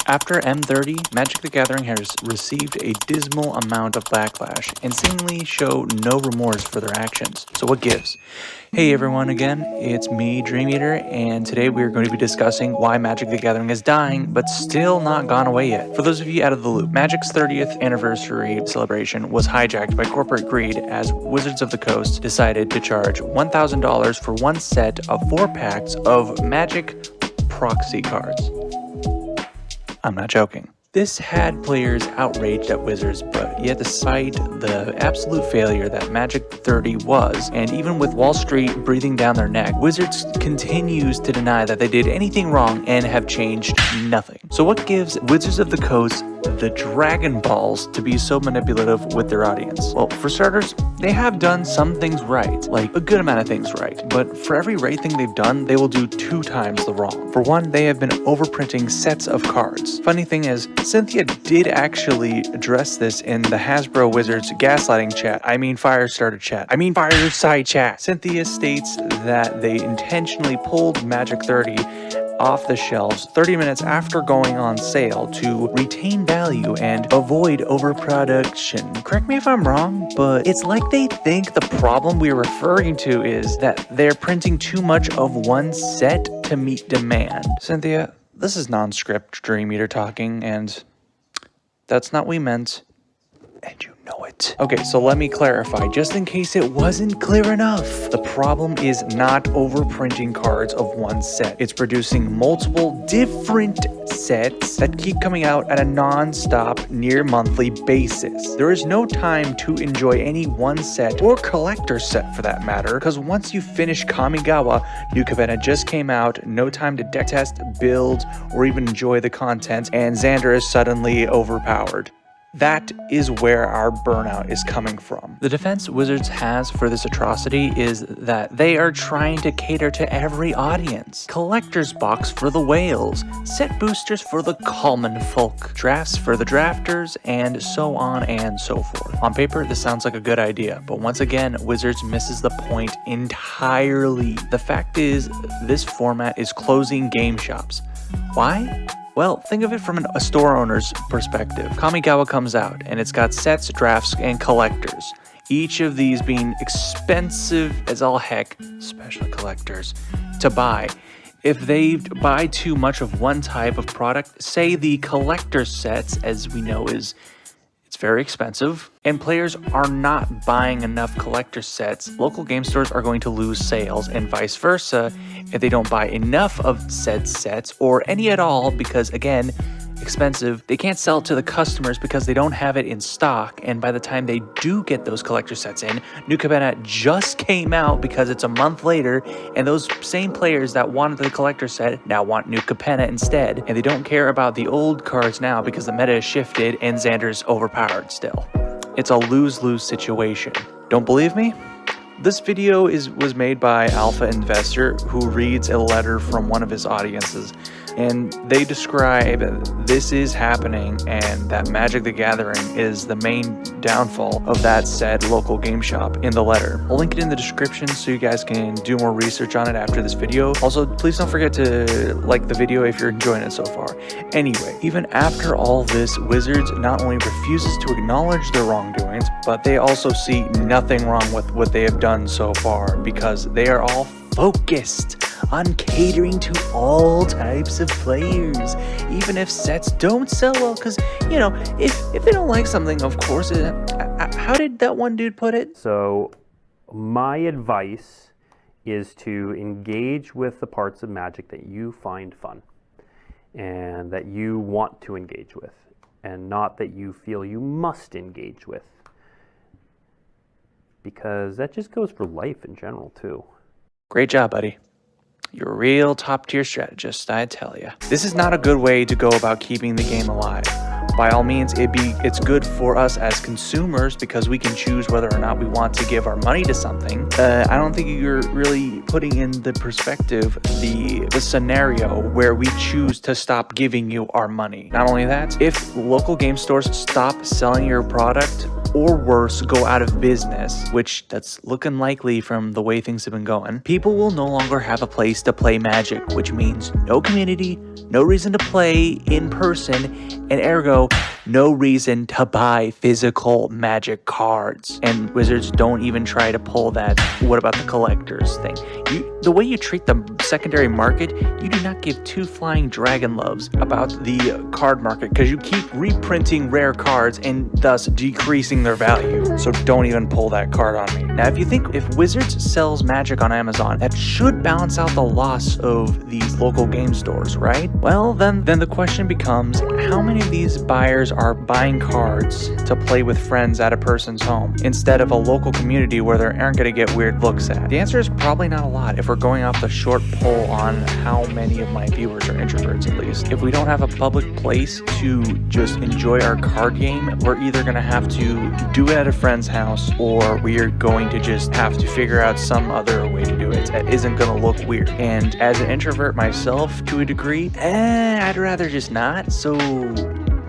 After M30, Magic the Gathering has received a dismal amount of backlash and seemingly show no remorse for their actions. So what gives? Hey everyone again, it's me, Dream Eater, and today we are going to be discussing why Magic the Gathering is dying, but still not gone away yet. For those of you out of the loop, Magic's 30th anniversary celebration was hijacked by corporate greed as Wizards of the Coast decided to charge $1,000 for one set of 4 packs of Magic proxy cards. I'm not joking. This had players outraged at Wizards, but yet despite the absolute failure that Magic 30 was, and even with Wall Street breathing down their neck, Wizards continues to deny that they did anything wrong and have changed nothing. So what gives Wizards of the Coast the Dragon Balls to be so manipulative with their audience? Well, for starters, they have done some things right, like a good amount of things right, but for every right thing they've done, they will do 2 times the wrong. For one, they have been overprinting sets of cards. Funny thing is, Cynthia did actually address this in the Hasbro Wizards gaslighting chat. Firestarter chat. Fireside chat. Cynthia states that they intentionally pulled Magic 30 off the shelves 30 minutes after going on sale to retain value and avoid overproduction. Correct me if I'm wrong, but it's like they think the problem we're referring to is that they're printing too much of one set to meet demand. Cynthia, this is non-script Dream Eater talking, and that's not what we meant, and you know it. Okay, so let me clarify, just in case it wasn't clear enough. The problem is not overprinting cards of one set. It's producing multiple different sets that keep coming out at a non-stop, near monthly basis. There is no time to enjoy any one set, or collector set for that matter, because once you finish Kamigawa, New Cabana just came out, no time to deck test, build, or even enjoy the content, and Xander is suddenly overpowered. That is where our burnout is coming from. The defense Wizards has for this atrocity is that they are trying to cater to every audience. Collector's box for the whales, set boosters for the common folk, drafts for the drafters, and so on and so forth. On paper, this sounds like a good idea, but once again, Wizards misses the point entirely. The fact is, this format is closing game shops. Why? Well, think of it from a store owner's perspective. Kamigawa comes out, and it's got sets, drafts, and collectors. Each of these being expensive as all heck, especially collectors, to buy. If they buy too much of one type of product, say the collector sets, as we know it's very expensive, and players are not buying enough collector sets, local game stores are going to lose sales, and vice versa if they don't buy enough of said sets, or any at all, because again, expensive, they can't sell it to the customers because they don't have it in stock, and by the time they do get those collector sets in, New Cabana just came out because it's a month later, and those same players that wanted the collector set now want New Cabana instead, and they don't care about the old cards now because the meta has shifted and Xander's overpowered still. It's a lose-lose situation. Don't believe me? This video was made by Alpha Investor, who reads a letter from one of his audiences, and they describe this is happening and that Magic the Gathering is the main downfall of that said local game shop in the letter. I'll link it in the description so you guys can do more research on it after this video. Also, please don't forget to like the video if you're enjoying it so far. Anyway, even after all this, Wizards not only refuses to acknowledge their wrongdoings, but they also see nothing wrong with what they have done so far because they are all focused on catering to all types of players, even if sets don't sell well, because, you know, if they don't like something, of course, how did that one dude put it? So my advice is to engage with the parts of Magic that you find fun and that you want to engage with, and not that you feel you must engage with, because that just goes for life in general too. Great job, buddy. You're a real top-tier strategist, I tell ya. This is not a good way to go about keeping the game alive. By all means, it's good for us as consumers because we can choose whether or not we want to give our money to something. I don't think you're really putting in the perspective the scenario where we choose to stop giving you our money. Not only that, if local game stores stop selling your product, or worse, go out of business, which that's looking likely from the way things have been going, people will no longer have a place to play Magic, which means no community, no reason to play in person, and ergo, no reason to buy physical Magic cards. And Wizards don't even try to pull that "what about the collectors" thing. The way you treat the secondary market, you do not give two flying dragon loves about the card market, because you keep reprinting rare cards and thus decreasing their value. So don't even pull that card on me. Now, if you think if Wizards sells Magic on Amazon, that should balance out the loss of these local game stores, right? Well, then the question becomes, how many of these buyers are buying cards to play with friends at a person's home instead of a local community where they aren't going to get weird looks at? The answer is probably not a lot if we're going off the short poll on how many of my viewers are introverts, at least. If we don't have a public place to just enjoy our card game, we're either going to have to do it at a friend's house, or we are going to just have to figure out some other way to do it that isn't going to look weird. And as an introvert myself, to a degree, I'd rather just not, so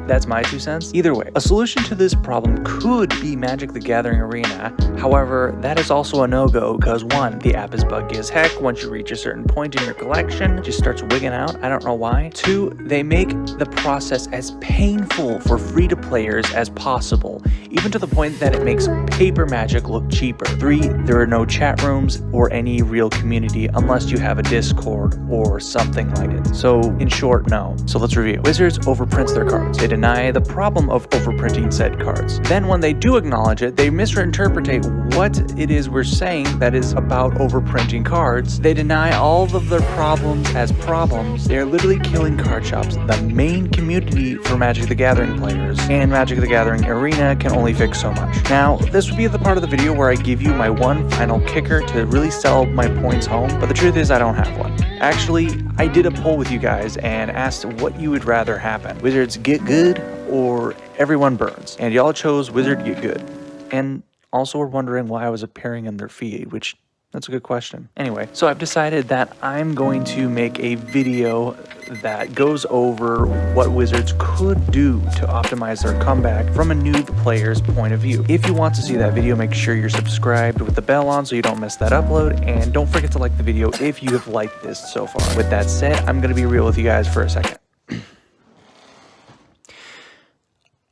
that's my 2 cents. Either way, a solution to this problem could be Magic the Gathering Arena. However, that is also a no-go because 1, the app is buggy as heck. Once you reach a certain point in your collection, it just starts wigging out. I don't know why. 2, they make the process as painful for free-to-players as possible, even to the point that it makes paper Magic look cheaper. 3, there are no chat rooms or any real community unless you have a Discord or something like it. So, in short, no. So let's review. Wizards overprints their cards. They deny the problem of overprinting said cards. Then when they do acknowledge it, they misinterpret what it is we're saying that is about overprinting cards. They deny all of their problems as problems. They are literally killing card shops, the main community for Magic the Gathering players, and Magic the Gathering Arena can only fix so much. Now, this would be the part of the video where I give you my one final kicker to really sell my points home, but the truth is I don't have one. Actually, I did a poll with you guys and asked what you would rather happen. Wizards get good or everyone burns? And y'all chose Wizard get good. And also were wondering why I was appearing in their feed, which that's a good question. Anyway, so I've decided that I'm going to make a video that goes over what Wizards could do to optimize their comeback from a new player's point of view. If you want to see that video, make sure you're subscribed with the bell on so you don't miss that upload, and don't forget to like the video if you have liked this so far. With that said, I'm going to be real with you guys for a second.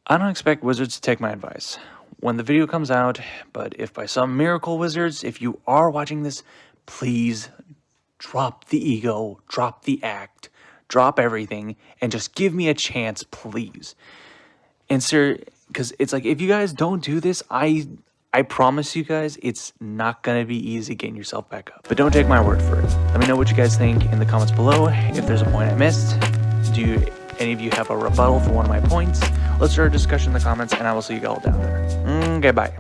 I don't expect Wizards to take my advice when the video comes out, but if by some miracle, Wizards, if you are watching this, please drop the ego, drop the act, drop everything, and just give me a chance, please. And sir, because it's like, if you guys don't do this, I promise you guys, it's not going to be easy getting yourself back up. But don't take my word for it. Let me know what you guys think in the comments below. If there's a point I missed, do any of you have a rebuttal for one of my points? Let's start a discussion in the comments, and I will see you all down there. Okay, bye.